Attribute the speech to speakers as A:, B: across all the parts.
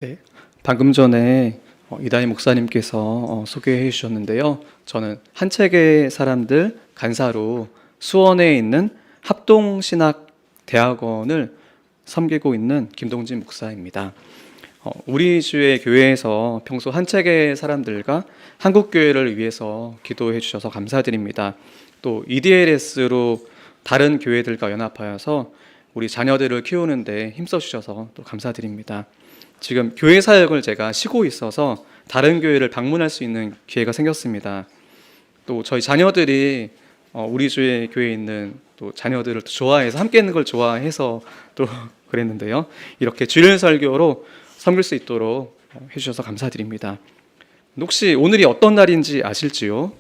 A: 네, 방금 전에 이다희 목사님께서 소개해 주셨는데요. 저는 한책의 사람들 간사로 수원에 있는 합동신학대학원을 섬기고 있는 김동진 목사입니다. 우리 주의 교회에서 평소 한책의 사람들과 한국교회를 위해서 기도해 주셔서 감사드립니다. 또 EDLS로 다른 교회들과 연합하여서 우리 자녀들을 키우는데 힘써 주셔서 또 감사드립니다. 지금 교회 사역을 제가 쉬고 있어서 다른 교회를 방문할 수 있는 기회가 생겼습니다. 또 저희 자녀들이 우리 주의 교회에 있는 또 자녀들을 좋아해서 함께 있는 걸 좋아해서 또 그랬는데요. 이렇게 주일 설교로 섬길 수 있도록 해주셔서 감사드립니다. 혹시 오늘이 어떤 날인지 아실지요?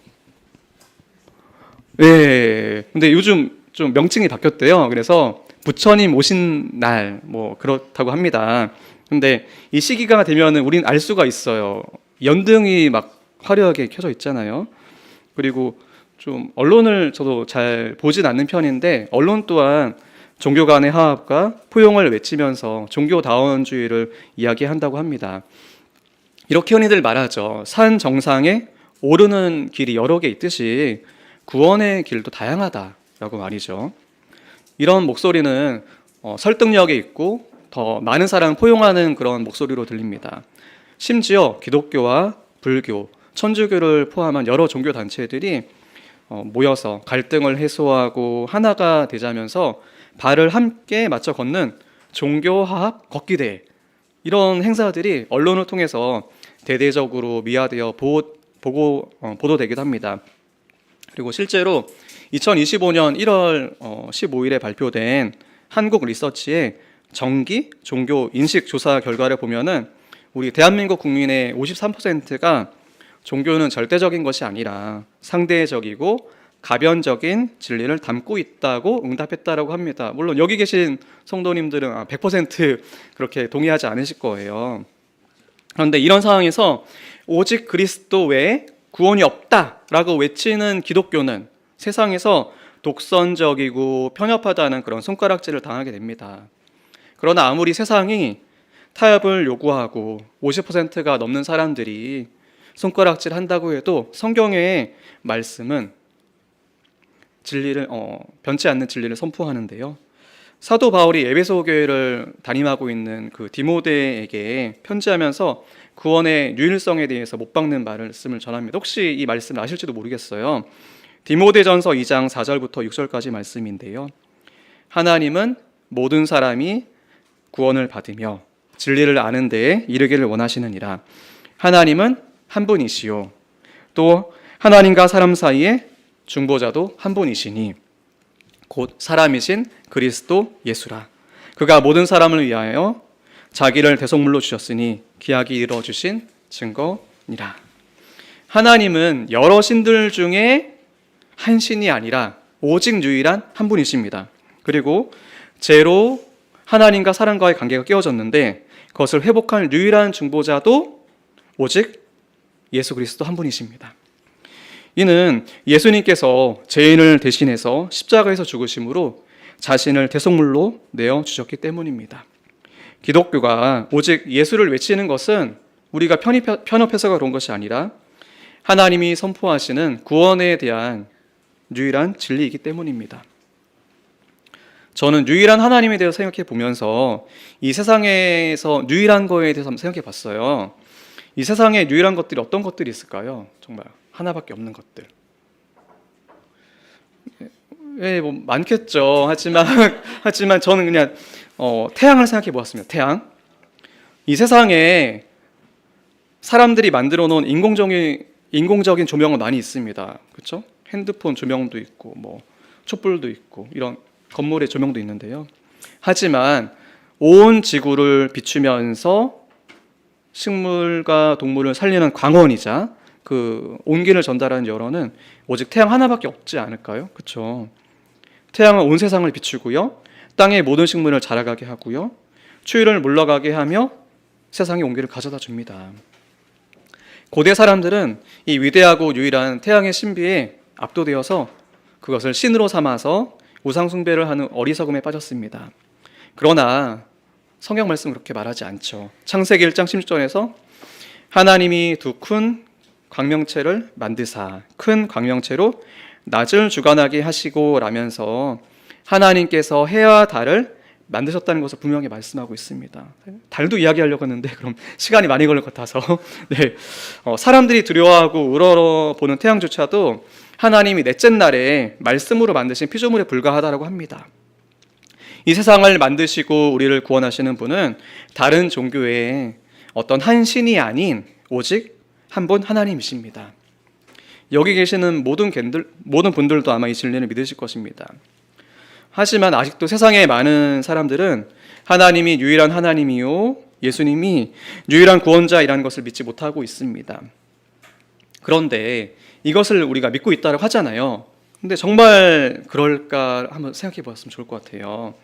A: 네. 근데 요즘 좀 명칭이 바뀌었대요. 그래서 부처님 오신 날 뭐 그렇다고 합니다. 근데 이 시기가 되면은 우린 알 수가 있어요. 연등이 막 화려하게 켜져 있잖아요. 그리고 좀 언론을 저도 잘 보진 않는 편인데 언론 또한 종교 간의 화합과 포용을 외치면서 종교다원주의를 이야기한다고 합니다. 이렇게 흔히들 말하죠. 산 정상에 오르는 길이 여러 개 있듯이 구원의 길도 다양하다라고 말이죠. 이런 목소리는 설득력이 있고 더 많은 사람을 포용하는 그런 목소리로 들립니다. 심지어 기독교와 불교, 천주교를 포함한 여러 종교 단체들이 모여서 갈등을 해소하고 하나가 되자면서 발을 함께 맞춰 걷는 종교화합 걷기대회, 이런 행사들이 언론을 통해서 대대적으로 미화되어 보도되기도 합니다. 그리고 실제로 2025년 1월 15일에 발표된 한국 리서치의 정기 종교 인식 조사 결과를 보면은 우리 대한민국 국민의 53%가 종교는 절대적인 것이 아니라 상대적이고 가변적인 진리를 담고 있다고 응답했다라고 합니다. 물론 여기 계신 성도님들은 100% 그렇게 동의하지 않으실 거예요. 그런데 이런 상황에서 오직 그리스도 외에 구원이 없다라고 외치는 기독교는 세상에서 독선적이고 편협하다는 그런 손가락질을 당하게 됩니다. 그러나 아무리 세상이 타협을 요구하고 50%가 넘는 사람들이 손가락질 한다고 해도 성경의 말씀은 진리를 변치 않는 진리를 선포하는데요. 사도 바울이 에베소 교회를 담임하고 있는 그 디모데에게 편지하면서 구원의 유일성에 대해서 못 박는 말씀을 전합니다. 혹시 이 말씀을 아실지도 모르겠어요. 디모데전서 2장 4절부터 6절까지 말씀인데요. 하나님은 모든 사람이 구원을 받으며 진리를 아는 데에 이르기를 원하시느니라. 하나님은 한 분이시요 또 하나님과 사람 사이에 중보자도 한 분이시니 곧 사람이신 그리스도 예수라. 그가 모든 사람을 위하여 자기를 대속물로 주셨으니 기약이 이루어주신 증거니라. 하나님은 여러 신들 중에 한 신이 아니라 오직 유일한 한 분이십니다. 그리고 죄로 하나님과 사람과의 관계가 깨어졌는데 그것을 회복할 유일한 중보자도 오직 예수 그리스도 한 분이십니다. 이는 예수님께서 죄인을 대신해서 십자가에서 죽으심으로 자신을 대속물로 내어주셨기 때문입니다. 기독교가 오직 예수를 외치는 것은 우리가 편협해서가 그런 것이 아니라 하나님이 선포하시는 구원에 대한 유일한 진리이기 때문입니다. 저는 유일한 하나님에 대해서 생각해 보면서 이 세상에서 유일한 거에 대해서 한번 생각해 봤어요. 이 세상에 유일한 것들이 어떤 것들이 있을까요? 정말 하나밖에 없는 것들. 뭐 많겠죠. 하지만 저는 그냥 태양을 생각해 보았습니다. 태양. 이 세상에 사람들이 만들어 놓은 인공적인 조명은 많이 있습니다. 그렇죠? 핸드폰 조명도 있고 뭐 촛불도 있고 이런 건물의 조명도 있는데요. 하지만 온 지구를 비추면서 식물과 동물을 살리는 광원이자 그 온기를 전달하는 열원은 오직 태양 하나밖에 없지 않을까요? 그렇죠? 태양은 온 세상을 비추고요. 땅의 모든 식물을 자라가게 하고요. 추위를 물러가게 하며 세상의 온기를 가져다 줍니다. 고대 사람들은 이 위대하고 유일한 태양의 신비에 압도되어서 그것을 신으로 삼아서 우상 숭배를 하는 어리석음에 빠졌습니다. 그러나 성경 말씀은 그렇게 말하지 않죠. 창세기 1장 16절에서 하나님이 두 큰 광명체를 만드사 큰 광명체로 낮을 주관하게 하시고 라면서 하나님께서 해와 달을 만드셨다는 것을 분명히 말씀하고 있습니다. 달도 이야기하려고 했는데 그럼 시간이 많이 걸릴 것 같아서 네. 사람들이 두려워하고 우러러보는 태양조차도 하나님이 넷째 날에 말씀으로 만드신 피조물에 불과하다고 합니다. 이 세상을 만드시고 우리를 구원하시는 분은 다른 종교의 어떤 한 신이 아닌 오직 한 분 하나님이십니다. 여기 계시는 모든 분들도 아마 이 진리를 믿으실 것입니다. 하지만 아직도 세상의 많은 사람들은 하나님이 유일한 하나님이요 예수님이 유일한 구원자이라는 것을 믿지 못하고 있습니다. 그런데 이것을 우리가 믿고 있다고 하잖아요. 근데 정말 그럴까 한번 생각해 보았으면 좋을 것 같아요.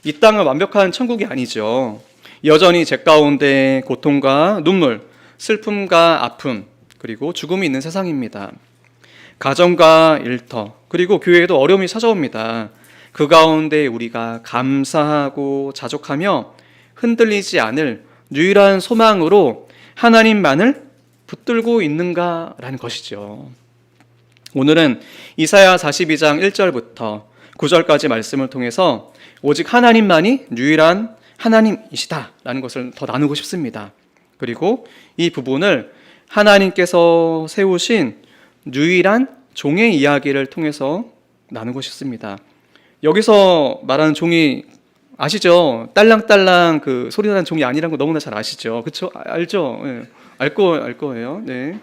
A: 이 땅은 완벽한 천국이 아니죠. 여전히 죄 가운데 고통과 눈물, 슬픔과 아픔, 그리고 죽음이 있는 세상입니다. 가정과 일터, 그리고 교회에도 어려움이 찾아옵니다. 그 가운데 우리가 감사하고 자족하며 흔들리지 않을 유일한 소망으로 하나님만을 붙들고 있는가라는 것이죠. 오늘은 이사야 42장 1절부터 9절까지 말씀을 통해서 오직 하나님만이 유일한 하나님이시다라는 것을 더 나누고 싶습니다. 그리고 이 부분을 하나님께서 세우신 유일한 종의 이야기를 통해서 나누고 싶습니다. 여기서 말하는 종이 아시죠? 딸랑딸랑 그 소리 나는 종이 아니라는 거 너무나 잘 아시죠? 그렇죠? 알죠? 네. 알 거예요. 네.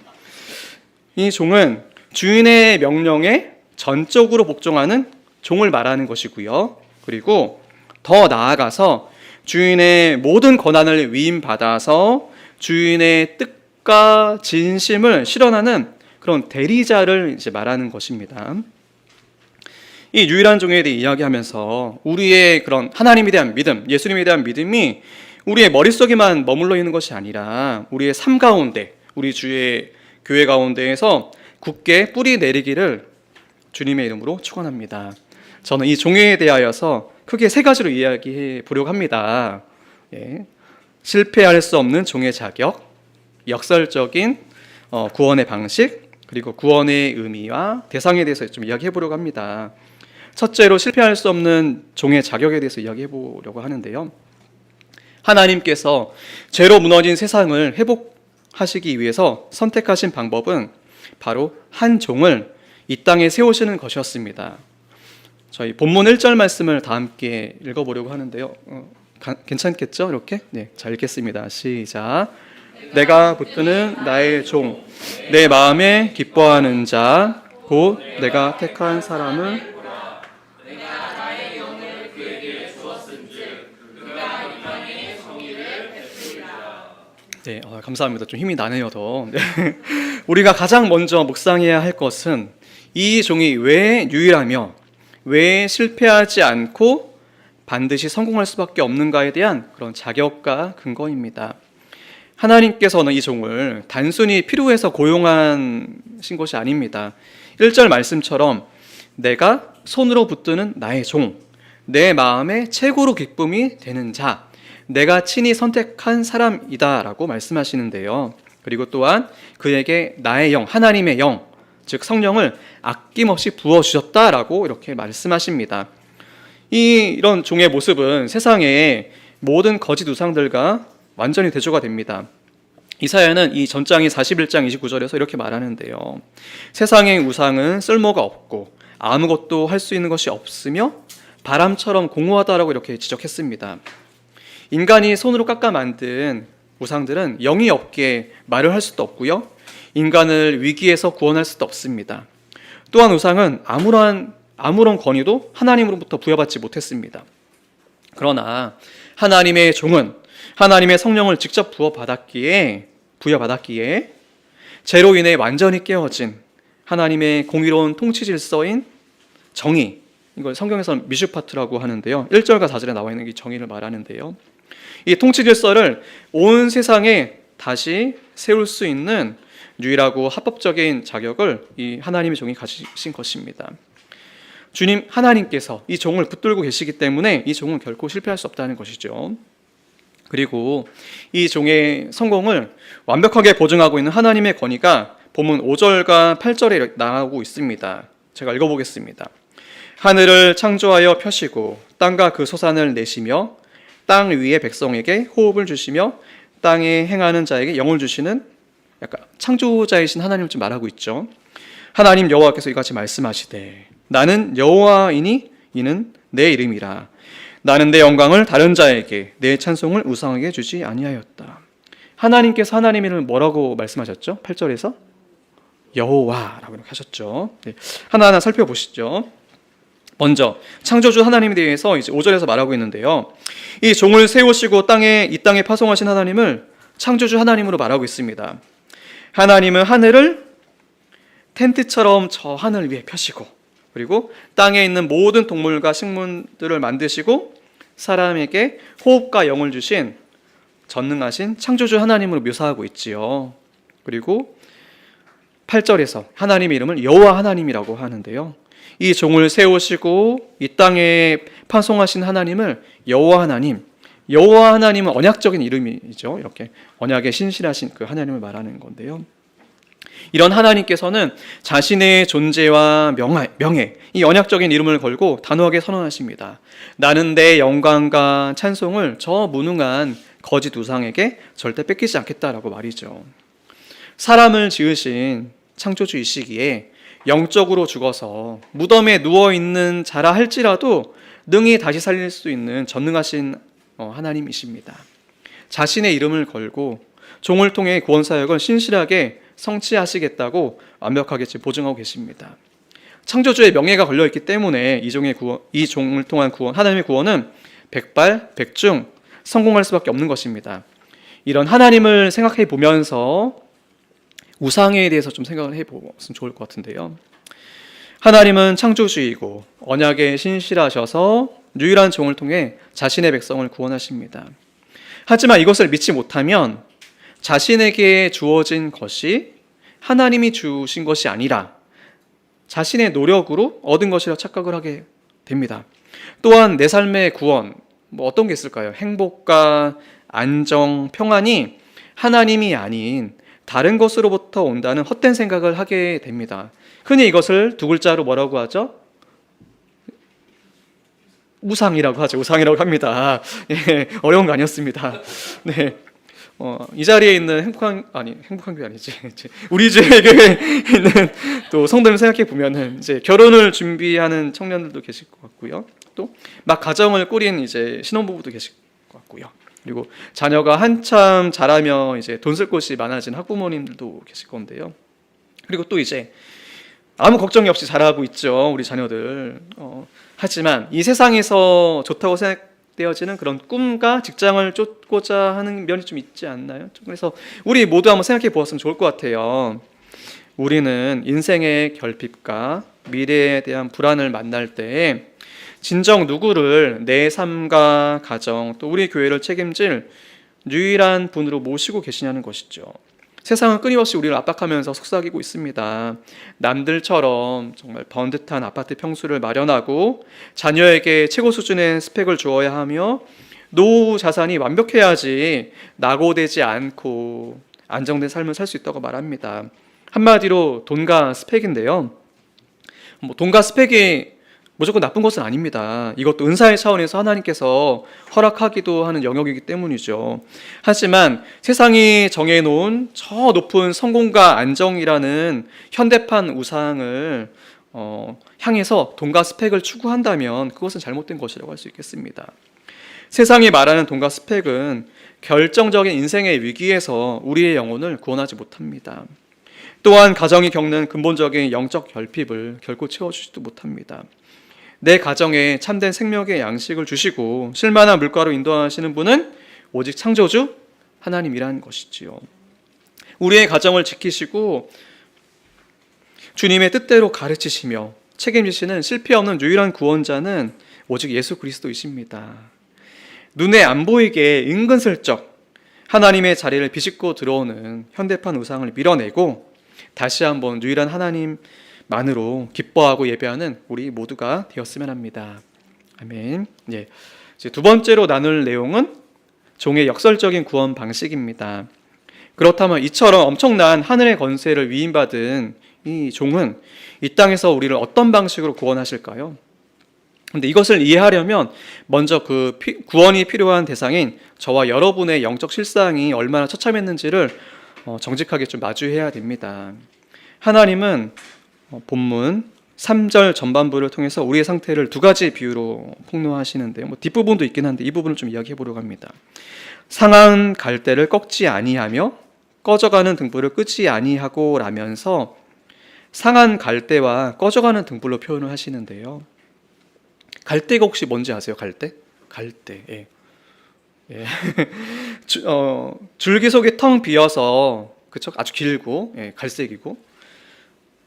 A: 이 종은 주인의 명령에 전적으로 복종하는 종을 말하는 것이고요. 그리고 더 나아가서 주인의 모든 권한을 위임받아서 주인의 뜻과 진심을 실현하는 그런 대리자를 이제 말하는 것입니다. 이 유일한 종에 대해 이야기하면서 우리의 그런 하나님에 대한 믿음, 예수님에 대한 믿음이 우리의 머릿속에만 머물러 있는 것이 아니라 우리의 삶 가운데, 우리 주의 교회 가운데에서 굳게 뿌리 내리기를 주님의 이름으로 축원합니다. 저는 이 종에 대하여서 크게 세 가지로 이야기해 보려고 합니다. 예. 실패할 수 없는 종의 자격, 역설적인 구원의 방식, 그리고 구원의 의미와 대상에 대해서 좀 이야기해 보려고 합니다. 첫째로 실패할 수 없는 종의 자격에 대해서 이야기해 보려고 하는데요. 하나님께서 죄로 무너진 세상을 회복하시기 위해서 선택하신 방법은 바로 한 종을 이 땅에 세우시는 것이었습니다. 저희 본문 1절 말씀을 다 함께 읽어보려고 하는데요. 괜찮겠죠? 이렇게? 네, 자 읽겠습니다. 시작. 내가 붙드는 나의 종, 내 마음에 기뻐하는 자, 곧 내가 택한 사람을 네, 감사합니다. 좀 힘이 나네요, 더. 네. 우리가 가장 먼저 묵상해야 할 것은 이 종이 왜 유일하며 왜 실패하지 않고 반드시 성공할 수밖에 없는가에 대한 그런 자격과 근거입니다. 하나님께서는 이 종을 단순히 필요해서 고용하신 것이 아닙니다. 1절 말씀처럼 내가 손으로 붙드는 나의 종, 내 마음에 최고로 기쁨이 되는 자, 내가 친히 선택한 사람이다 라고 말씀하시는데요. 그리고 또한 그에게 나의 영, 하나님의 영, 즉 성령을 아낌없이 부어주셨다라고 이렇게 말씀하십니다. 이런 종의 모습은 세상의 모든 거짓 우상들과 완전히 대조가 됩니다. 이사야는 이 전장이 41장 29절에서 이렇게 말하는데요. 세상의 우상은 쓸모가 없고 아무것도 할 수 있는 것이 없으며 바람처럼 공허하다라고 이렇게 지적했습니다. 인간이 손으로 깎아 만든 우상들은 영이 없게 말을 할 수도 없고요. 인간을 위기에서 구원할 수도 없습니다. 또한 우상은 아무런 권위도 하나님으로부터 부여받지 못했습니다. 그러나 하나님의 종은 하나님의 성령을 직접 부여받았기에 죄로 인해 완전히 깨어진 하나님의 공의로운 통치 질서인 정의, 이걸 성경에서는 미슈파트라고 하는데요. 1절과 4절에 나와 있는 이 정의를 말하는데요. 이 통치 질서를 온 세상에 다시 세울 수 있는 유일하고 합법적인 자격을 이 하나님의 종이 가지신 것입니다. 주님 하나님께서 이 종을 붙들고 계시기 때문에 이 종은 결코 실패할 수 없다는 것이죠. 그리고 이 종의 성공을 완벽하게 보증하고 있는 하나님의 권위가 본문 5절과 8절에 나오고 있습니다. 제가 읽어보겠습니다. 하늘을 창조하여 펴시고 땅과 그 소산을 내시며 땅 위의 백성에게 호흡을 주시며 땅에 행하는 자에게 영을 주시는 약간 창조자이신 하나님을 좀 말하고 있죠. 하나님 여호와께서 이같이 말씀하시되 나는 여호와이니 이는 내 이름이라. 나는 내 영광을 다른 자에게 내 찬송을 우상에게 주지 아니하였다. 하나님께서 하나님 이름을 뭐라고 말씀하셨죠? 8절에서 여호와라고 하셨죠. 네, 하나하나 살펴보시죠. 먼저 창조주 하나님에 대해서 이제 5절에서 말하고 있는데요. 이 종을 세우시고 이 땅에 파송하신 하나님을 창조주 하나님으로 말하고 있습니다. 하나님은 하늘을 텐트처럼 저 하늘 위에 펴시고, 그리고 땅에 있는 모든 동물과 식물들을 만드시고 사람에게 호흡과 영을 주신 전능하신 창조주 하나님으로 묘사하고 있지요. 그리고 8절에서 하나님의 이름을 여호와 하나님이라고 하는데요. 이 종을 세우시고 이 땅에 파송하신 하나님을 여호와 하나님, 여호와 하나님은 언약적인 이름이죠. 이렇게 언약에 신실하신 그 하나님을 말하는 건데요. 이런 하나님께서는 자신의 존재와 명예, 이 언약적인 이름을 걸고 단호하게 선언하십니다. 나는 내 영광과 찬송을 저 무능한 거짓 우상에게 절대 뺏기지 않겠다라고 말이죠. 사람을 지으신 창조주이시기에 영적으로 죽어서 무덤에 누워있는 자라 할지라도 능히 다시 살릴 수 있는 전능하신 하나님이십니다. 자신의 이름을 걸고 종을 통해 구원 사역을 신실하게 성취하시겠다고 완벽하게 보증하고 계십니다. 창조주의 명예가 걸려있기 때문에 이 종을 통한 구원, 하나님의 구원은 백발백중 성공할 수밖에 없는 것입니다. 이런 하나님을 생각해 보면서 우상에 대해서 좀 생각을 해보면 좋을 것 같은데요. 하나님은 창조주이고 언약에 신실하셔서 유일한 종을 통해 자신의 백성을 구원하십니다. 하지만 이것을 믿지 못하면 자신에게 주어진 것이 하나님이 주신 것이 아니라 자신의 노력으로 얻은 것이라 착각을 하게 됩니다. 또한 내 삶의 구원, 어떤 게 있을까요? 행복과 안정, 평안이 하나님이 아닌 다른 것으로부터 온다는 헛된 생각을 하게 됩니다. 흔히 이것을 두 글자로 뭐라고 하죠? 우상이라고 하죠. 우상이라고 합니다. 예, 어려운 거 아니었습니다. 네. 이 자리에 있는 행복한 교회 아니지. 우리 교회에 있는 또 성도님 생각해 보면은 이제 결혼을 준비하는 청년들도 계실 것 같고요. 또 막 가정을 꾸린 이제 신혼부부도 계실 것 같고요. 그리고 자녀가 한참 자라며 이제 돈 쓸 곳이 많아진 학부모님들도 계실 건데요. 그리고 또 이제 아무 걱정이 없이 자라고 있죠, 우리 자녀들. 하지만 이 세상에서 좋다고 생각되어지는 그런 꿈과 직장을 쫓고자 하는 면이 좀 있지 않나요? 그래서 우리 모두 한번 생각해 보았으면 좋을 것 같아요. 우리는 인생의 결핍과 미래에 대한 불안을 만날 때 진정 누구를 내 삶과 가정 또 우리 교회를 책임질 유일한 분으로 모시고 계시냐는 것이죠. 세상은 끊임없이 우리를 압박하면서 속삭이고 있습니다. 남들처럼 정말 번듯한 아파트 평수를 마련하고 자녀에게 최고 수준의 스펙을 주어야 하며 노후 자산이 완벽해야지 낙오되지 않고 안정된 삶을 살 수 있다고 말합니다. 한마디로 돈과 스펙인데요. 돈과 스펙이 무조건 나쁜 것은 아닙니다. 이것도 은사의 차원에서 하나님께서 허락하기도 하는 영역이기 때문이죠. 하지만 세상이 정해놓은 저 높은 성공과 안정이라는 현대판 우상을 향해서 돈과 스펙을 추구한다면 그것은 잘못된 것이라고 할 수 있겠습니다. 세상이 말하는 돈과 스펙은 결정적인 인생의 위기에서 우리의 영혼을 구원하지 못합니다. 또한 가정이 겪는 근본적인 영적 결핍을 결코 채워주지도 못합니다. 내 가정에 참된 생명의 양식을 주시고 실만한 물가로 인도하시는 분은 오직 창조주 하나님이라는 것이지요. 우리의 가정을 지키시고 주님의 뜻대로 가르치시며 책임지시는 실패 없는 유일한 구원자는 오직 예수 그리스도이십니다. 눈에 안 보이게 은근슬쩍 하나님의 자리를 비집고 들어오는 현대판 우상을 밀어내고 다시 한번 유일한 하나님만으로 기뻐하고 예배하는 우리 모두가 되었으면 합니다. 아멘. 이제 두 번째로 나눌 내용은 종의 역설적인 구원 방식입니다. 그렇다면 이처럼 엄청난 하늘의 권세를 위임받은 이 종은 이 땅에서 우리를 어떤 방식으로 구원하실까요? 근데 이것을 이해하려면 먼저 그 구원이 필요한 대상인 저와 여러분의 영적 실상이 얼마나 처참했는지를 정직하게 좀 마주해야 됩니다. 하나님은 본문 3절 전반부를 통해서 우리의 상태를 두 가지 비유로 폭로하시는데요. 뒷부분도 있긴 한데 이 부분을 좀 이야기해 보려고 합니다. 상한 갈대를 꺾지 아니하며 꺼져가는 등불을 끄지 아니하고 라면서 상한 갈대와 꺼져가는 등불로 표현을 하시는데요. 갈대가 혹시 뭔지 아세요? 갈대? 갈대. 예. 예. 줄기 속이 텅 비어서 그쵸? 아주 길고 갈색이고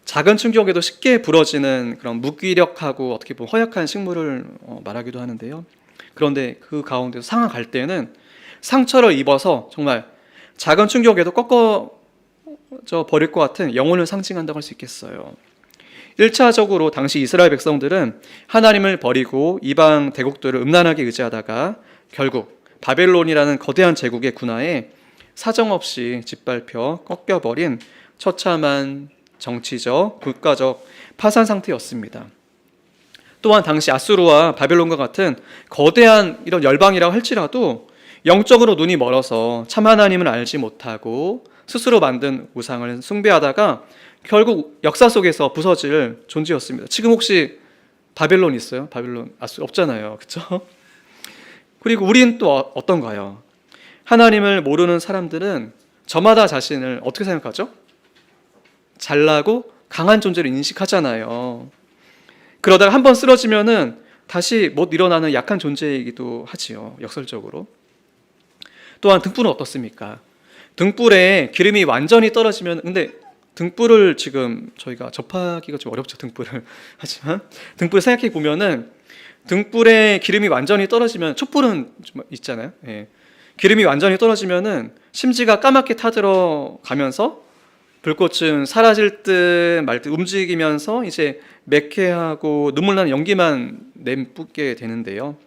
A: 작은 충격에도 쉽게 부러지는 그런 무기력하고 어떻게 보면 허약한 식물을 말하기도 하는데요. 그런데 그 가운데서 상한 갈대는 상처를 입어서 정말 작은 충격에도 꺾어져 버릴 것 같은 영혼을 상징한다고 할 수 있겠어요. 1차적으로 당시 이스라엘 백성들은 하나님을 버리고 이방 대국들을 음란하게 의지하다가 결국 바벨론이라는 거대한 제국의 군하에 사정없이 짓밟혀 꺾여버린 처참한 정치적, 국가적 파산 상태였습니다. 또한 당시 아수르와 바벨론과 같은 거대한 이런 열방이라고 할지라도 영적으로 눈이 멀어서 참 하나님을 알지 못하고 스스로 만든 우상을 숭배하다가 결국 역사 속에서 부서질 존재였습니다. 지금 혹시 바벨론 있어요? 바벨론 아수르 없잖아요. 그렇죠? 그리고 우리는 또 어떤가요? 하나님을 모르는 사람들은 저마다 자신을 어떻게 생각하죠? 잘나고 강한 존재로 인식하잖아요. 그러다가 한번 쓰러지면은 다시 못 일어나는 약한 존재이기도 하지요. 역설적으로. 또한 등불은 어떻습니까? 등불에 기름이 완전히 떨어지면, 근데 등불을 지금 저희가 접하기가 좀 어렵죠. 등불을. 하지만 등불을 생각해 보면은 등불에 기름이 완전히 떨어지면, 촛불은 좀 있잖아요. 예. 기름이 완전히 떨어지면은 심지가 까맣게 타들어 가면서 불꽃은 사라질 듯 말 듯 움직이면서 이제 매캐하고 눈물 나는 연기만 내뿜게 되는데요.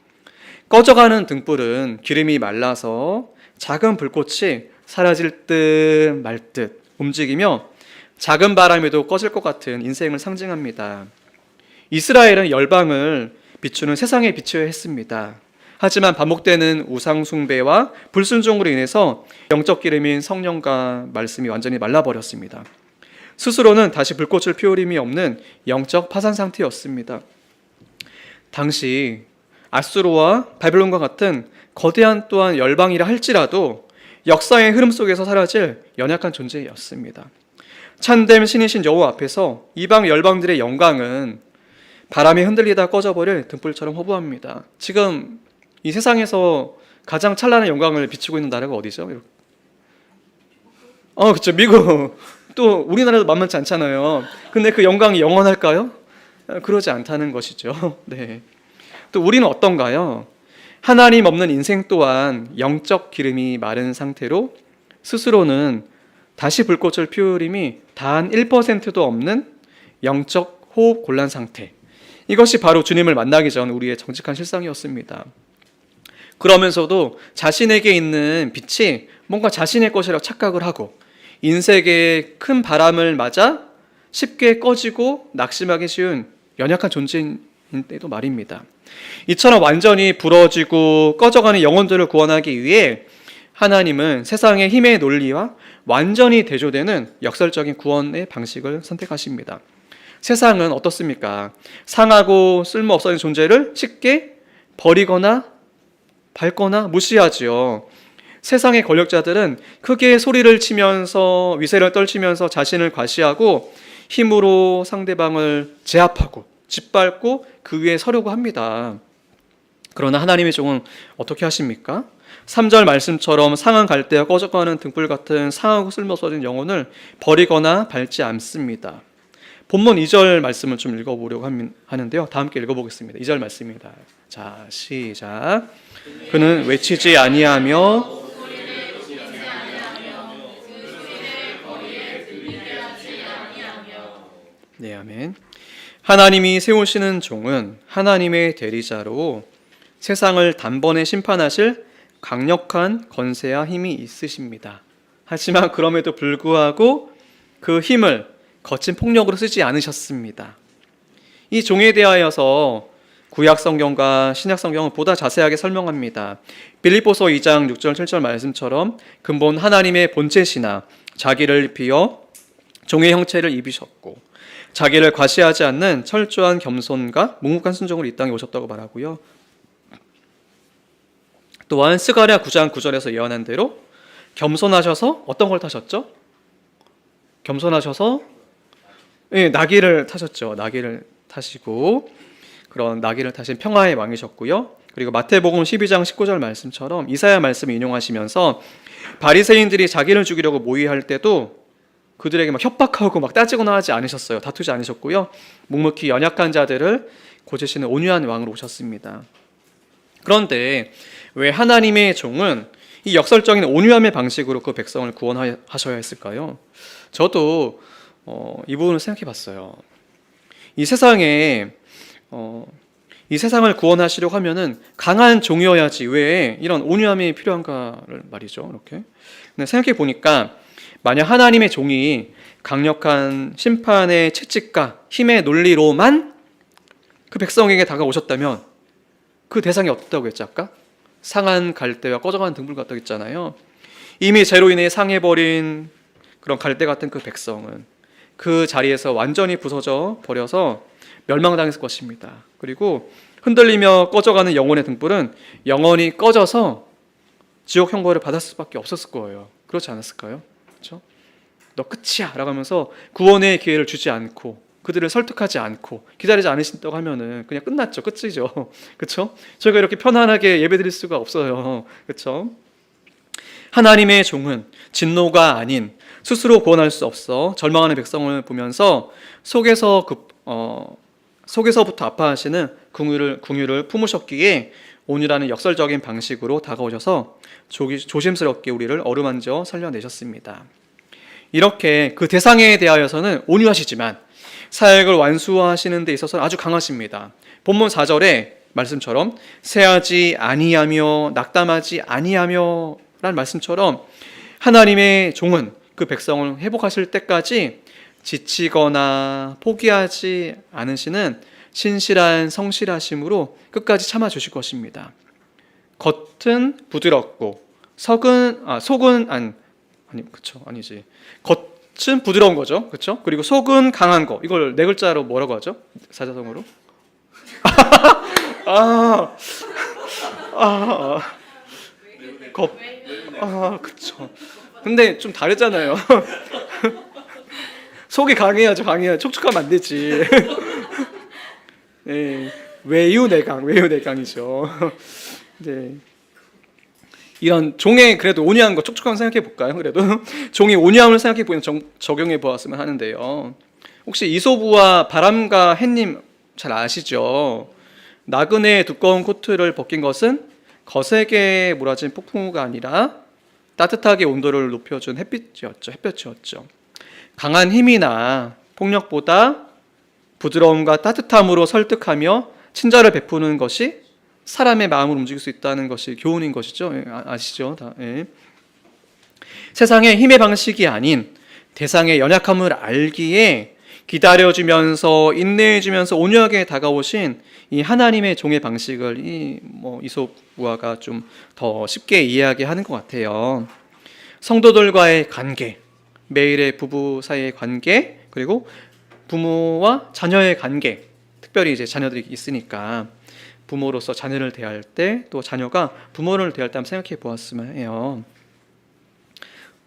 A: 꺼져가는 등불은 기름이 말라서 작은 불꽃이 사라질 듯 말 듯 움직이며 작은 바람에도 꺼질 것 같은 인생을 상징합니다. 이스라엘은 열방을 비추는 세상의 빛이어야 했습니다. 하지만 반복되는 우상 숭배와 불순종으로 인해서 영적 기름인 성령과 말씀이 완전히 말라버렸습니다. 스스로는 다시 불꽃을 피울 힘이 없는 영적 파산 상태였습니다. 당시 아수르와 바벨론과 같은 거대한 또한 열방이라 할지라도 역사의 흐름 속에서 사라질 연약한 존재였습니다. 참된 신이신 여호와 앞에서 이방 열방들의 영광은 바람에 흔들리다 꺼져버릴 등불처럼 허무합니다. 지금 이 세상에서 가장 찬란한 영광을 비추고 있는 나라가 어디죠? 그렇죠. 미국. 또 우리나라도 만만치 않잖아요. 근데 그 영광이 영원할까요? 그러지 않다는 것이죠. 네. 또 우리는 어떤가요? 하나님 없는 인생 또한 영적 기름이 마른 상태로 스스로는 다시 불꽃을 피울 힘이 단 1%도 없는 영적 호흡 곤란 상태. 이것이 바로 주님을 만나기 전 우리의 정직한 실상이었습니다. 그러면서도 자신에게 있는 빛이 뭔가 자신의 것이라고 착각을 하고 인생의 큰 바람을 맞아 쉽게 꺼지고 낙심하기 쉬운 연약한 존재인데도 말입니다. 이처럼 완전히 부러지고 꺼져가는 영혼들을 구원하기 위해 하나님은 세상의 힘의 논리와 완전히 대조되는 역설적인 구원의 방식을 선택하십니다. 세상은 어떻습니까? 상하고 쓸모없어진 존재를 쉽게 버리거나 밟거나 무시하지요. 세상의 권력자들은 크게 소리를 치면서 위세를 떨치면서 자신을 과시하고 힘으로 상대방을 제압하고 짓밟고 그 위에 서려고 합니다. 그러나 하나님의 종은 어떻게 하십니까? 3절 말씀처럼 상한 갈대와 꺼져가는 등불 같은 상하고 쓸모없어진 영혼을 버리거나 밟지 않습니다. 본문 2절 말씀을 좀 읽어보려고 하는데요. 다 함께 읽어보겠습니다. 2절 말씀입니다. 자, 시작. 그는 외치지 아니하며 네, 아멘. 하나님이 세우시는 종은 하나님의 대리자로 세상을 단번에 심판하실 강력한 권세와 힘이 있으십니다. 하지만 그럼에도 불구하고 그 힘을 거친 폭력으로 쓰지 않으셨습니다. 이 종에 대하여서 구약 성경과 신약 성경은 보다 자세하게 설명합니다. 빌립보서 2장 6절 7절 말씀처럼 근본 하나님의 본체시나 자기를 비어 종의 형체를 입으셨고 자기를 과시하지 않는 철저한 겸손과 묵묵한 순종으로 이 땅에 오셨다고 말하고요. 또한 스가랴 9장 9절에서 예언한 대로 겸손하셔서 어떤 걸 타셨죠? 겸손하셔서 나귀를 타셨죠. 나귀를 타시고 그런 나귀를 타신 평화의 왕이셨고요. 그리고 마태복음 12장 19절 말씀처럼 이사야 말씀을 인용하시면서 바리새인들이 자기를 죽이려고 모의할 때도 그들에게 막 협박하고 막 따지거나 하지 않으셨어요. 다투지 않으셨고요. 묵묵히 연약한 자들을 고치시는 온유한 왕으로 오셨습니다. 그런데 왜 하나님의 종은 이 역설적인 온유함의 방식으로 그 백성을 구원하셔야 했을까요? 저도 이 부분을 생각해 봤어요. 이 세상을 구원하시려고 하면은 강한 종이어야지 왜 이런 온유함이 필요한가를 말이죠. 이렇게. 근데 생각해 보니까 만약 하나님의 종이 강력한 심판의 채찍과 힘의 논리로만 그 백성에게 다가오셨다면 그 대상이 어떻다고 했죠 아까? 상한 갈대와 꺼져가는 등불 같다고 했잖아요. 이미 죄로 인해 상해버린 그런 갈대 같은 그 백성은 그 자리에서 완전히 부서져 버려서 멸망당했을 것입니다. 그리고 흔들리며 꺼져가는 영혼의 등불은 영원히 꺼져서 지옥 형벌을 받을 수밖에 없었을 거예요. 그렇지 않았을까요? 그렇죠? 너 끝이야 라고 하면서 구원의 기회를 주지 않고 그들을 설득하지 않고 기다리지 않으신다고 하면은 그냥 끝났죠. 끝이죠. 그렇죠? 저희가 이렇게 편안하게 예배드릴 수가 없어요. 그렇죠? 하나님의 종은 진노가 아닌 스스로 구원할 수 없어 절망하는 백성을 보면서 속에서부터 아파하시는 궁유를 품으셨기에 온유라는 역설적인 방식으로 다가오셔서 조심스럽게 우리를 어루만져 살려내셨습니다. 이렇게 그 대상에 대하여서는 온유하시지만 사역을 완수하시는 데 있어서는 아주 강하십니다. 본문 4절에 말씀처럼 세하지 아니하며 낙담하지 아니하며 라는 말씀처럼 하나님의 종은 그 백성을 회복하실 때까지 지치거나 포기하지 않으시는 신실한 성실하심으로 끝까지 참아주실 것입니다. 겉은 부드럽고 겉은 부드러운 거죠, 그렇죠? 그리고 속은 강한 거. 이걸 네 글자로 뭐라고 하죠? 사자성어로? 그렇죠. 근데 좀 다르잖아요. 속이 강해야죠, 강해야. 촉촉하면 안 되지. 네, 외유내강이죠. 네. 이런 종의 그래도 온유한 거 촉촉함 생각해 볼까요? 그래도 종의 온유함을 생각해 보면 적용해 보았으면 하는데요. 혹시 이솝우와 바람과 햇님 잘 아시죠? 나그네의 두꺼운 코트를 벗긴 것은 거세게 몰아진 폭풍우가 아니라 따뜻하게 온도를 높여준 햇볕이었죠. 강한 힘이나 폭력보다 부드러움과 따뜻함으로 설득하며 친절을 베푸는 것이 사람의 마음을 움직일 수 있다는 것이 교훈인 것이죠. 아시죠? 다. 예. 세상의 힘의 방식이 아닌 대상의 연약함을 알기에 기다려주면서 인내해주면서 온유하게 다가오신 이 하나님의 종의 방식을 이솝우화가 좀 더 쉽게 이해하게 하는 것 같아요. 성도들과의 관계, 매일의 부부 사이의 관계, 그리고 부모와 자녀의 관계, 특별히 이제 자녀들이 있으니까 부모로서 자녀를 대할 때 또 자녀가 부모를 대할 때 한번 생각해 보았으면 해요.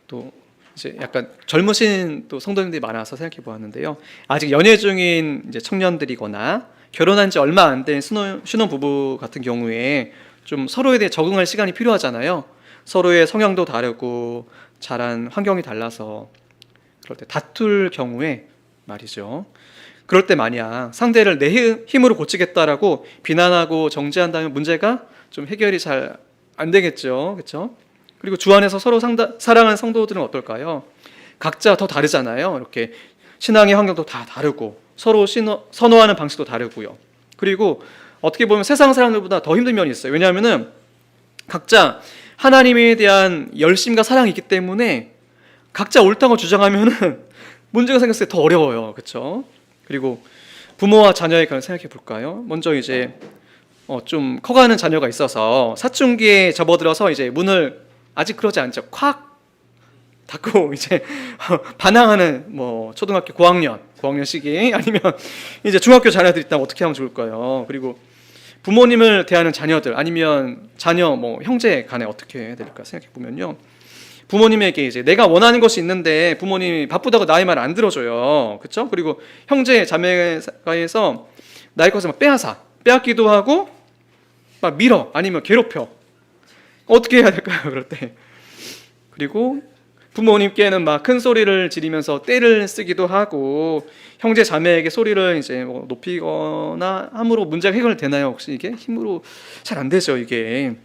A: 또 이제 약간 젊으신 또 성도님들이 많아서 생각해 보았는데요. 아직 연애 중인 이제 청년들이거나 결혼한 지 얼마 안 된 신혼부부 같은 경우에 좀 서로에 대해 적응할 시간이 필요하잖아요. 서로의 성향도 다르고 자란 환경이 달라서 그럴 때 다툴 경우에 말이죠. 그럴 때 만약 상대를 내 힘으로 고치겠다라고 비난하고 정죄한다면 문제가 좀 해결이 잘 안 되겠죠. 그렇죠? 그리고 주 안에서 서로 사랑하는 성도들은 어떨까요? 각자 더 다르잖아요. 이렇게 신앙의 환경도 다 다르고 서로 선호하는 방식도 다르고요. 그리고 어떻게 보면 세상 사람들보다 더 힘든 면이 있어요. 왜냐하면은 각자 하나님에 대한 열심과 사랑이 있기 때문에 각자 옳다고 주장하면은 문제가 생겼을 때 더 어려워요. 그렇죠? 그리고 부모와 자녀의 관계 생각해 볼까요? 먼저 이제 좀 커가는 자녀가 있어서 사춘기에 접어들어서 이제 문을 아직 그러지 않죠. 콱 닫고 이제 반항하는 뭐 초등학교 고학년 시기 아니면 이제 중학교 자녀들 있다면 어떻게 하면 좋을까요? 그리고 부모님을 대하는 자녀들 아니면 자녀 뭐 형제 간에 어떻게 해야 될까 생각해 보면요. 부모님에게 이제 내가 원하는 것이 있는데 부모님이 바쁘다고 나의 말을 안 들어줘요. 그렇죠? 그리고 형제 자매가에서 나의 것을 막 빼앗기도 하고 막 밀어 아니면 괴롭혀. 어떻게 해야 될까요? 그럴 때. 그리고 부모님께는 막 큰 소리를 지르면서 떼를 쓰기도 하고 형제 자매에게 소리를 이제 뭐 높이거나 함으로 문제가 해결되나요? 혹시 이게 힘으로 잘 안 되죠, 이게.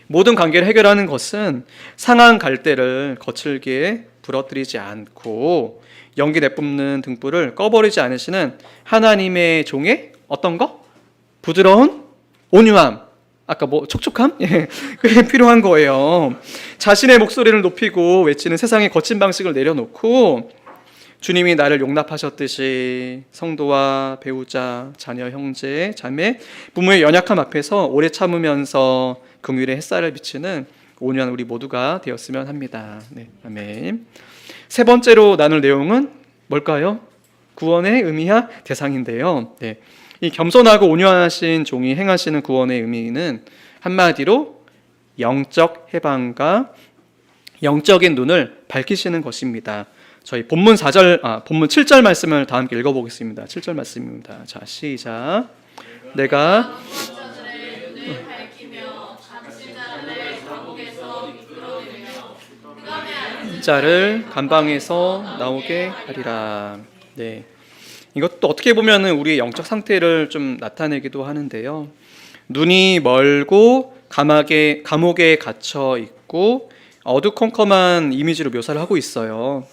A: 모든 관계를 해결하는 것은 상한 갈대를 거칠게 부러뜨리지 않고 연기 내뿜는 등불을 꺼버리지 않으시는 하나님의 종의 어떤 거? 부드러운 온유함. 아까 뭐 촉촉함? 예, 그게 필요한 거예요. 자신의 목소리를 높이고 외치는 세상의 거친 방식을 내려놓고 주님이 나를 용납하셨듯이 성도와 배우자, 자녀, 형제, 자매, 부모의 연약함 앞에서 오래 참으면서 긍휼의 햇살을 비치는 온유한 우리 모두가 되었으면 합니다. 네, 아멘. 세 번째로 나눌 내용은 뭘까요? 구원의 의미와 대상인데요. 네. 이 겸손하고 온유하신 종이 행하시는 구원의 의미는 한마디로 영적 해방과 영적인 눈을 밝히시는 것입니다. 저희 본문 7절 말씀을 다 함께 읽어보겠습니다. 7절 말씀입니다. 자, 시작. 내가 자를 감방에서 나오게 하리라. 네. 이것도 어떻게 보면은 우리의 영적 상태를 좀 나타내기도 하는데요. 눈이 멀고 감옥에 갇혀 있고 어두컴컴한 이미지로 묘사를 하고 있어요.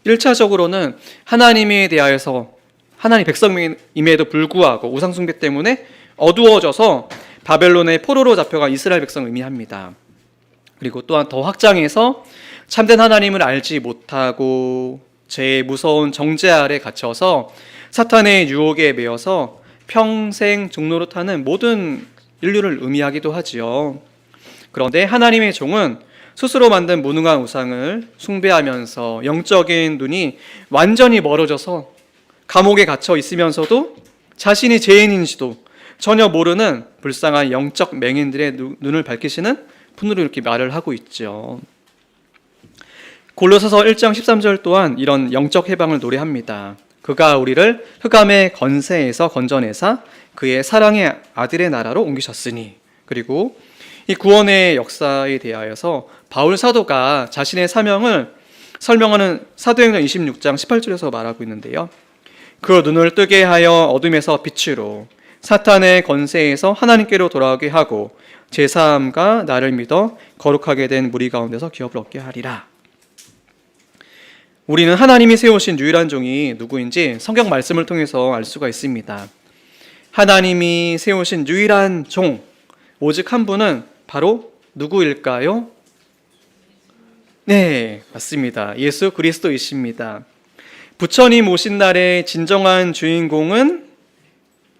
A: 1차적으로는 하나님에 대하여서 하나님 백성임에도 불구하고 우상숭배 때문에 어두워져서 바벨론의 포로로 잡혀간 이스라엘 백성을 의미합니다. 그리고 또한 더 확장해서 참된 하나님을 알지 못하고 제 무서운 정죄 아래 갇혀서 사탄의 유혹에 매여서 평생 종노릇하는 모든 인류를 의미하기도 하지요. 그런데 하나님의 종은 스스로 만든 무능한 우상을 숭배하면서 영적인 눈이 완전히 멀어져서 감옥에 갇혀 있으면서도 자신이 죄인인지도 전혀 모르는 불쌍한 영적 맹인들의 눈을 밝히시는 분으로 이렇게 말을 하고 있죠. 골로새서 1장 13절 또한 이런 영적 해방을 노래합니다. 그가 우리를 흑암의 건세에서 건져내사 그의 사랑의 아들의 나라로 옮기셨으니. 그리고 이 구원의 역사에 대하여서 바울 사도가 자신의 사명을 설명하는 사도행전 26장 18절에서 말하고 있는데요. 그 눈을 뜨게 하여 어둠에서 빛으로 사탄의 건세에서 하나님께로 돌아오게 하고 제사함과 나를 믿어 거룩하게 된 무리 가운데서 기업을 얻게 하리라. 우리는 하나님이 세우신 유일한 종이 누구인지 성경 말씀을 통해서 알 수가 있습니다. 하나님이 세우신 유일한 종, 오직 한 분은 바로 누구일까요? 네, 맞습니다. 예수 그리스도이십니다. 부처님 오신 날의 진정한 주인공은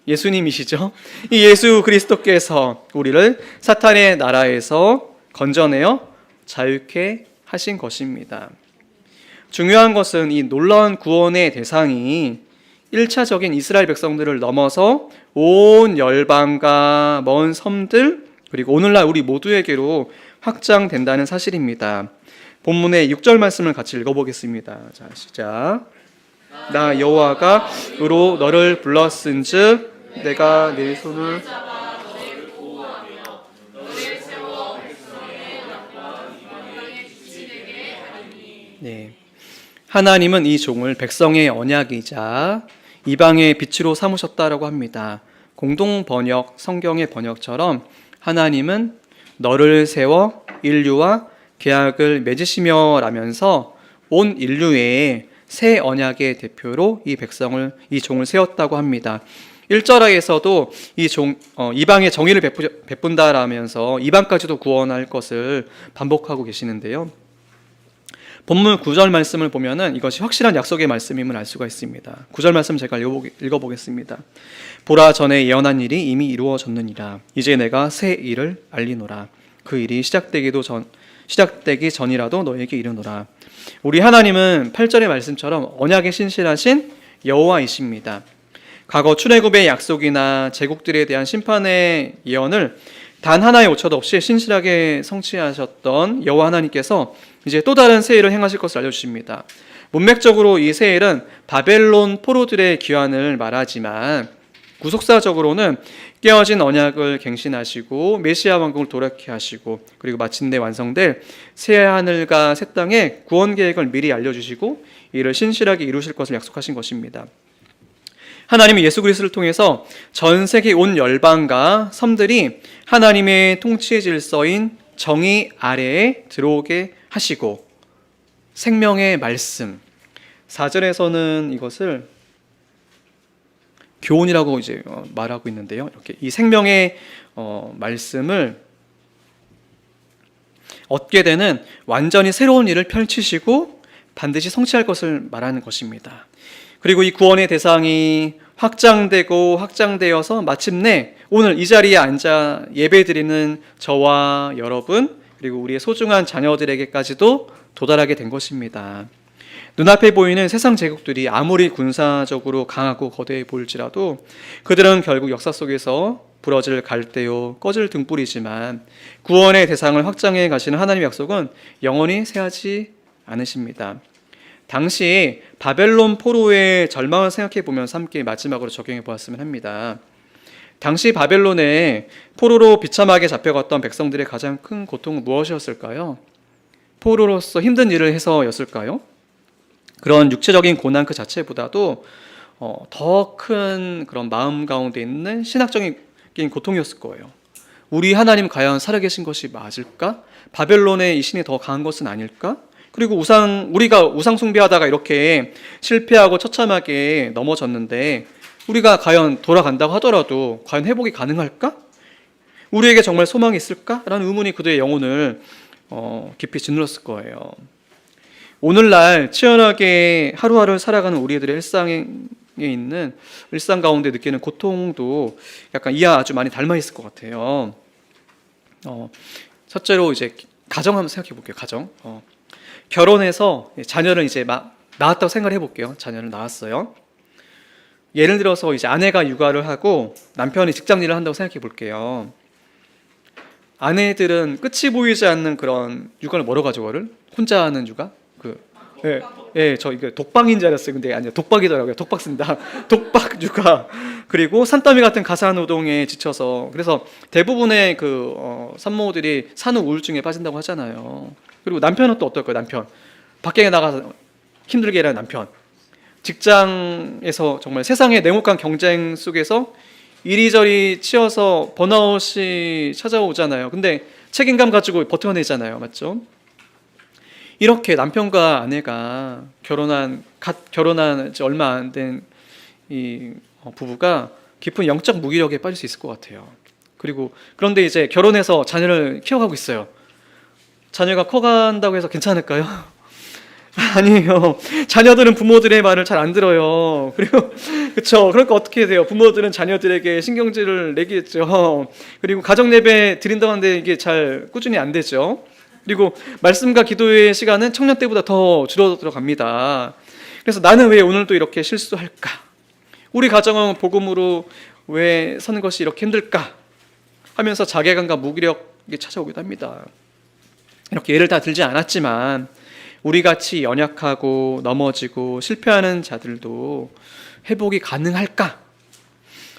A: 예수님이시죠. 이 예수 그리스도께서 우리를 사탄의 나라에서 건져내어 자유케 하신 것입니다. 중요한 것은 이 놀라운 구원의 대상이 1차적인 이스라엘 백성들을 넘어서 온 열방과 먼 섬들 그리고 오늘날 우리 모두에게로 확장된다는 사실입니다. 본문의 6절 말씀을 같이 읽어보겠습니다. 자, 시작. 나 여호와가 으로 너를 불렀은즉 내가 내 손을 네. 하나님은 이 종을 백성의 언약이자 이방의 빛으로 삼으셨다라고 합니다. 공동 번역, 성경의 번역처럼 하나님은 너를 세워 인류와 계약을 맺으시며 라면서 온 인류의 새 언약의 대표로 이 종을 세웠다고 합니다. 1절에서도 이방의 정의를 베푼다라면서 이방까지도 구원할 것을 반복하고 계시는데요. 본문 9절 말씀을 보면은 이것이 확실한 약속의 말씀임을 알 수가 있습니다. 9절 말씀 제가 읽어보겠습니다. 보라, 전에 예언한 일이 이미 이루어졌느니라. 이제 내가 새 일을 알리노라. 그 일이 시작되기 전이라도 너에게 이르노라. 우리 하나님은 8절의 말씀처럼 언약에 신실하신 여호와이십니다. 과거 출애굽의 약속이나 제국들에 대한 심판의 예언을 단 하나의 오차도 없이 신실하게 성취하셨던 여호와 하나님께서 이제 또 다른 새 일을 행하실 것을 알려주십니다. 문맥적으로 이 새 일은 바벨론 포로들의 귀환을 말하지만 구속사적으로는 깨어진 언약을 갱신하시고 메시아 왕국을 도래케 하시고 그리고 마침내 완성될 새 하늘과 새 땅의 구원 계획을 미리 알려주시고 이를 신실하게 이루실 것을 약속하신 것입니다. 하나님이 예수 그리스도를 통해서 전 세계 온 열방과 섬들이 하나님의 통치의 질서인 정의 아래에 들어오게 하시고 생명의 말씀 4절에서는 이것을 교훈이라고 이제 말하고 있는데요. 이렇게 이 생명의 말씀을 얻게 되는 완전히 새로운 일을 펼치시고 반드시 성취할 것을 말하는 것입니다. 그리고 이 구원의 대상이 확장되고 확장되어서 마침내 오늘 이 자리에 앉아 예배드리는 저와 여러분 그리고 우리의 소중한 자녀들에게까지도 도달하게 된 것입니다. 눈앞에 보이는 세상 제국들이 아무리 군사적으로 강하고 거대해 보일지라도 그들은 결국 역사 속에서 부러질 갈대요 꺼질 등불이지만 구원의 대상을 확장해 가시는 하나님의 약속은 영원히 쇠하지 않으십니다. 당시 바벨론 포로의 절망을 생각해 보면서 함께 마지막으로 적용해 보았으면 합니다. 당시 바벨론에 포로로 비참하게 잡혀갔던 백성들의 가장 큰 고통은 무엇이었을까요? 포로로서 힘든 일을 해서였을까요? 그런 육체적인 고난 그 자체보다도 더 큰 그런 마음 가운데 있는 신학적인 고통이었을 거예요. 우리 하나님 과연 살아계신 것이 맞을까? 바벨론의 이 신이 더 강한 것은 아닐까? 그리고 우리가 우상 숭배하다가 이렇게 실패하고 처참하게 넘어졌는데 우리가 과연 돌아간다고 하더라도 과연 회복이 가능할까? 우리에게 정말 소망이 있을까? 라는 의문이 그들의 영혼을 깊이 짓눌렀을 거예요. 오늘날 치열하게 하루하루를 살아가는 우리들의 일상에 있는 일상 가운데 느끼는 고통도 약간 이와 아주 많이 닮아 있을 것 같아요. 첫째로 이제 가정 한번 생각해 볼게요. 가정. 결혼해서 자녀를 이제 낳았다고 생각을 해볼게요. 자녀를 낳았어요. 예를 들어서 이제 아내가 육아를 하고 남편이 직장 일을 한다고 생각해 볼게요. 아내들은 끝이 보이지 않는 그런 육아를 뭐라고 하죠? 그거를? 혼자 하는 육아? 저 이거 독박인 줄 알았어요. 근데 아니요, 독박이더라고요. 독박 씁니다. 독박 육아. 그리고 산더미 같은 가사노동에 지쳐서 그래서 대부분의 산모들이 산후 우울증에 빠진다고 하잖아요. 그리고 남편은 또 어떨까요? 남편 밖에 나가서 힘들게 일하는 남편, 직장에서 정말 세상의 냉혹한 경쟁 속에서 이리저리 치여서 번아웃이 찾아오잖아요. 근데 책임감 가지고 버텨내잖아요. 맞죠? 이렇게 남편과 아내가 결혼한 얼마 안 된 이 부부가 깊은 영적 무기력에 빠질 수 있을 것 같아요. 그런데 이제 결혼해서 자녀를 키워가고 있어요. 자녀가 커간다고 해서 괜찮을까요? 아니에요. 자녀들은 부모들의 말을 잘 안 들어요. 그리고 그렇죠. 그러니까 어떻게 돼요? 부모들은 자녀들에게 신경질을 내겠죠. 그리고 가정 예배 드린다고 하는데 이게 잘 꾸준히 안 되죠. 그리고 말씀과 기도의 시간은 청년 때보다 더 줄어들어 갑니다. 그래서 나는 왜 오늘도 이렇게 실수할까? 우리 가정은 복음으로 왜 서는 것이 이렇게 힘들까? 하면서 자괴감과 무기력이 찾아오기도 합니다. 이렇게 예를 다 들지 않았지만 우리같이 연약하고 넘어지고 실패하는 자들도 회복이 가능할까?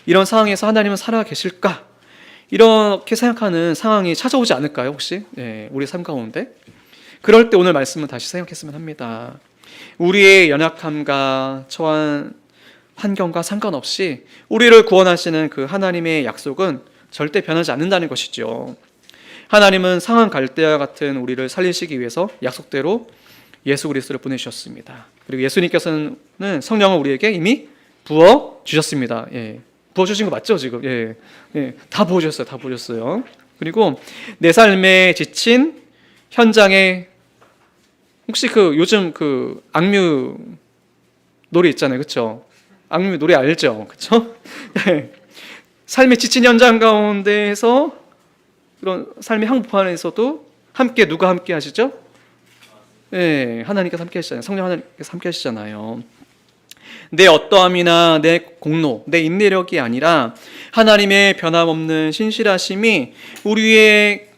A: 이런 상황에서 하나님은 살아 계실까? 이렇게 생각하는 상황이 찾아오지 않을까요? 혹시? 우리 삶 가운데? 그럴 때 오늘 말씀은 다시 생각했으면 합니다. 우리의 연약함과 처한 환경과 상관없이 우리를 구원하시는 그 하나님의 약속은 절대 변하지 않는다는 것이죠. 하나님은 상한 갈대와 같은 우리를 살리시기 위해서 약속대로 예수 그리스도를 보내주셨습니다. 그리고 예수님께서는 성령을 우리에게 이미 부어 주셨습니다. 부어주신 거 맞죠 지금? 예, 예, 다 부어주셨어요, 다 부어주셨어요. 그리고 내 삶에 지친 현장에 혹시 그 요즘 그 악뮤 노래 있잖아요, 그렇죠? 악뮤 노래 알죠, 그렇죠? 예. 삶의 지친 현장 가운데에서 그런 삶의 한복판에서도 함께 누가 함께 하시죠? 예, 하나님께서 함께 하시잖아요. 성령 하나님께서 함께 하시잖아요. 내 어떠함이나 내 공로, 내 인내력이 아니라 하나님의 변함없는 신실하심이 우리의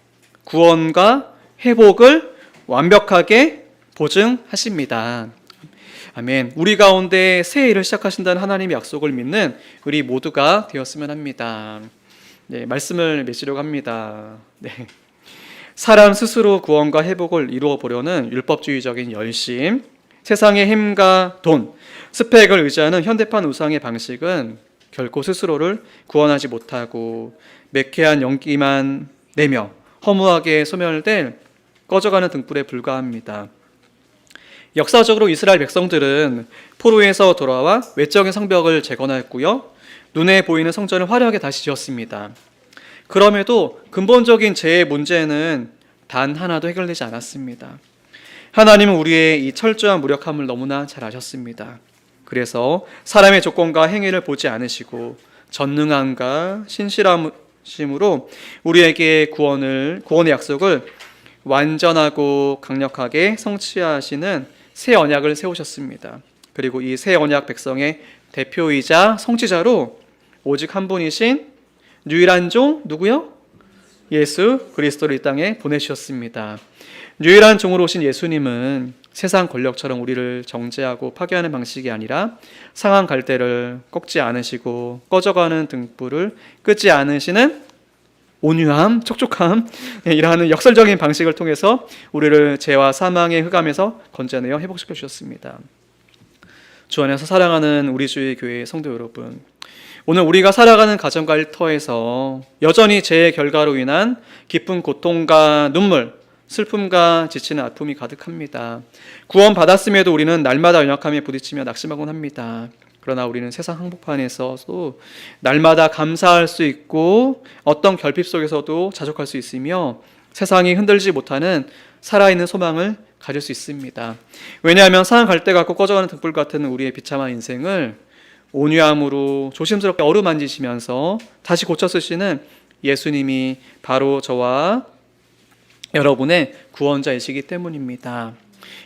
A: 구원과 회복을 완벽하게 보증하십니다. 아멘. 우리 가운데 새 일을 시작하신다는 하나님의 약속을 믿는 우리 모두가 되었으면 합니다. 네, 말씀을 맺으려고 합니다. 네. 사람 스스로 구원과 회복을 이루어 보려는 율법주의적인 열심, 세상의 힘과 돈, 스펙을 의지하는 현대판 우상의 방식은 결코 스스로를 구원하지 못하고 매캐한 연기만 내며 허무하게 소멸될 꺼져가는 등불에 불과합니다. 역사적으로 이스라엘 백성들은 포로에서 돌아와 외적인 성벽을 재건하였고요, 눈에 보이는 성전을 화려하게 다시 지었습니다. 그럼에도 근본적인 죄의 문제는 단 하나도 해결되지 않았습니다. 하나님은 우리의 이 철저한 무력함을 너무나 잘 아셨습니다. 그래서 사람의 조건과 행위를 보지 않으시고 전능함과 신실하심으로 우리에게 구원의 약속을 완전하고 강력하게 성취하시는 새 언약을 세우셨습니다. 그리고 이 새 언약 백성의 대표이자 성취자로 오직 한 분이신 유일한 종 누구요? 예수 그리스도를 이 땅에 보내주셨습니다. 유일한 종으로 오신 예수님은 세상 권력처럼 우리를 정죄하고 파괴하는 방식이 아니라 상한 갈대를 꺾지 않으시고 꺼져가는 등불을 끄지 않으시는 온유함, 촉촉함, 이라는 역설적인 방식을 통해서 우리를 죄와 사망의 흑암에서 건져내어 회복시켜 주셨습니다. 주 안에서 사랑하는 우리 주의 교회 성도 여러분, 오늘 우리가 살아가는 가정과 일터에서 여전히 죄의 결과로 인한 깊은 고통과 눈물, 슬픔과 지치는 아픔이 가득합니다. 구원받았음에도 우리는 날마다 연약함에 부딪히며 낙심하곤 합니다. 그러나 우리는 세상 한복판에서도 날마다 감사할 수 있고 어떤 결핍 속에서도 자족할 수 있으며 세상이 흔들지 못하는 살아있는 소망을 가질 수 있습니다. 왜냐하면 상한 갈대 같고 꺼져가는 등불 같은 우리의 비참한 인생을 온유함으로 조심스럽게 어루만지시면서 다시 고쳐 쓰시는 예수님이 바로 저와 여러분의 구원자이시기 때문입니다.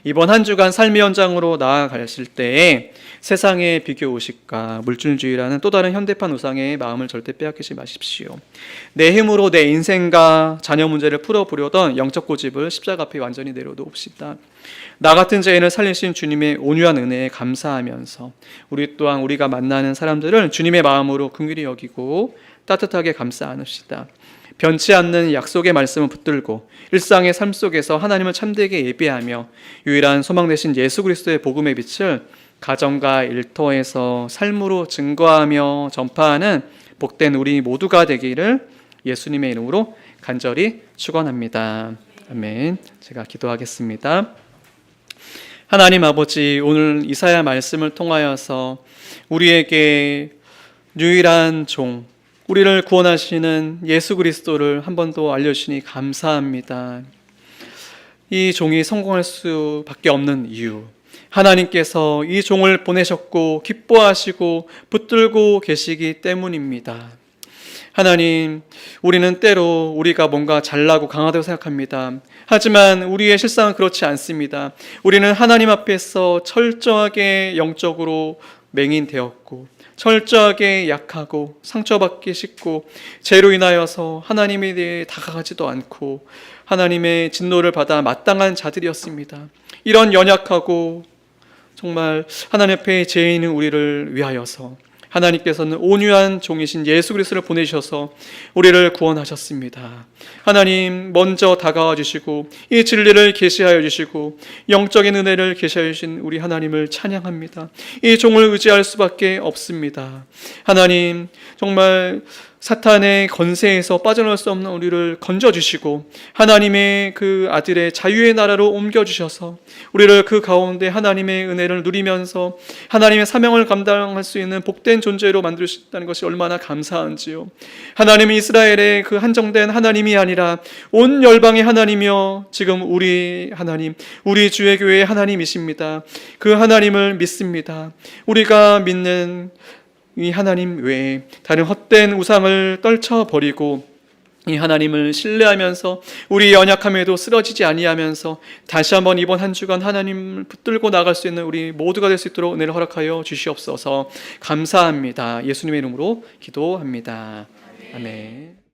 A: 이번 한 주간 삶의 현장으로 나아가실 때에 세상의 비교의식과 물질주의라는 또 다른 현대판 우상의 마음을 절대 빼앗기지 마십시오. 내 힘으로 내 인생과 자녀 문제를 풀어보려던 영적 고집을 십자가 앞에 완전히 내려놓읍시다. 나 같은 죄인을 살리신 주님의 온유한 은혜에 감사하면서 우리 또한 우리가 만나는 사람들을 주님의 마음으로 긍휼히 여기고 따뜻하게 감싸 안읍시다. 변치 않는 약속의 말씀을 붙들고 일상의 삶 속에서 하나님을 참되게 예배하며 유일한 소망 되신 예수 그리스도의 복음의 빛을 가정과 일터에서 삶으로 증거하며 전파하는 복된 우리 모두가 되기를 예수님의 이름으로 간절히 축원합니다. 아멘. 제가 기도하겠습니다. 하나님 아버지, 오늘 이사야 말씀을 통하여서 우리에게 유일한 종, 우리를 구원하시는 예수 그리스도를 한 번 더 알려주시니 감사합니다. 이 종이 성공할 수밖에 없는 이유, 하나님께서 이 종을 보내셨고 기뻐하시고 붙들고 계시기 때문입니다. 하나님, 우리는 때로 우리가 뭔가 잘나고 강하다고 생각합니다. 하지만 우리의 실상은 그렇지 않습니다. 우리는 하나님 앞에서 철저하게 영적으로 맹인되었고 철저하게 약하고 상처받기 쉽고 죄로 인하여서 하나님에 대해 다가가지도 않고 하나님의 진노를 받아 마땅한 자들이었습니다. 이런 연약하고 정말 하나님 앞에 죄 있는 우리를 위하여서 하나님께서는 온유한 종이신 예수 그리스도를 보내주셔서 우리를 구원하셨습니다. 하나님 먼저 다가와 주시고 이 진리를 계시하여 주시고 영적인 은혜를 계시하여 주신 우리 하나님을 찬양합니다. 이 종을 의지할 수밖에 없습니다. 하나님, 정말 사탄의 건세에서 빠져나올 수 없는 우리를 건져주시고 하나님의 그 아들의 자유의 나라로 옮겨주셔서 우리를 그 가운데 하나님의 은혜를 누리면서 하나님의 사명을 감당할 수 있는 복된 존재로 만들어주셨다는 것이 얼마나 감사한지요. 하나님은 이스라엘의 그 한정된 하나님이 아니라 온 열방의 하나님이요 지금 우리 하나님, 우리 주의 교회의 하나님이십니다. 그 하나님을 믿습니다. 우리가 믿는 이 하나님 외에 다른 헛된 우상을 떨쳐버리고 이 하나님을 신뢰하면서 우리 연약함에도 쓰러지지 아니하면서 다시 한번 이번 한 주간 하나님을 붙들고 나갈 수 있는 우리 모두가 될 수 있도록 은혜를 허락하여 주시옵소서. 감사합니다. 예수님의 이름으로 기도합니다. 아멘.